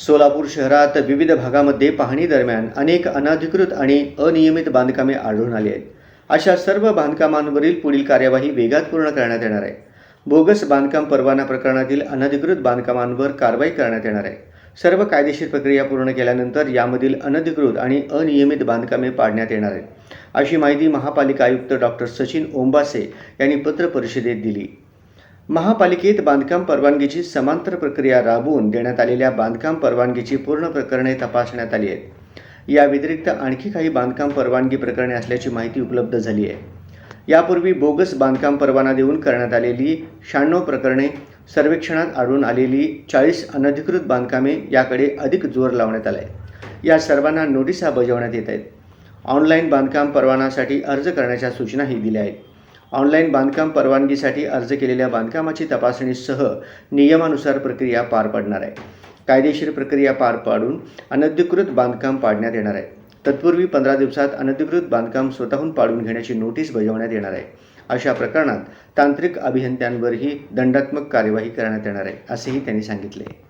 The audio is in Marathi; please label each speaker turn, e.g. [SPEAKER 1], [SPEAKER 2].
[SPEAKER 1] सोलापूर शहरात विविध भागामध्ये पाहणी दरम्यान अनेक अनधिकृत आणि अनियमित बांधकामे आढळून आली आहेत. अशा सर्व बांधकामांवरील पुढील कार्यवाही वेगात पूर्ण करण्यात येणार आहे. बोगस बांधकाम परवाना प्रकरणातील अनधिकृत बांधकामांवर कारवाई करण्यात येणार आहे. सर्व कायदेशीर प्रक्रिया पूर्ण केल्यानंतर यामधील अनधिकृत आणि अनियमित बांधकामे पाडण्यात येणार आहेत, अशी माहिती महापालिका आयुक्त डॉक्टर सचिन ओंबासे यांनी पत्रपरिषदेत दिली. महापालिकेत बांधकाम परवानगीची समांतर प्रक्रिया राबवून देण्यात आलेल्या बांधकाम परवानगीची पूर्ण प्रकरणे तपासण्यात आली आहेत. या व्यतिरिक्त आणखी काही बांधकाम परवानगी प्रकरणे असल्याची माहिती उपलब्ध झाली आहे. यापूर्वी बोगस बांधकाम परवाना देऊन करण्यात आलेली 96 प्रकरणे, सर्वेक्षणात आढळून आलेली 40 अनधिकृत बांधकामे याकडे अधिक जोर लावण्यात आला आहे. या सर्वांना नोटिसा बजावण्यात येत आहेत. ऑनलाईन बांधकाम परवानासाठी अर्ज करण्याच्या सूचनाही दिल्या आहेत. ऑनलाईन बांधकाम परवानगीसाठी अर्ज केलेल्या बांधकामाची तपासणीसह नियमानुसार प्रक्रिया पार पडणार आहे. कायदेशीर प्रक्रिया पार पाडून अनधिकृत बांधकाम पाडण्यात येणार आहे. तत्पूर्वी 15 दिवसात अनधिकृत बांधकाम स्वतःहून पाडून घेण्याची नोटीस बजावण्यात येणार आहे. अशा प्रकरणात तांत्रिक अभियंत्यांवरही दंडात्मक कार्यवाही करण्यात येणार आहे, असेही त्यांनी सांगितले.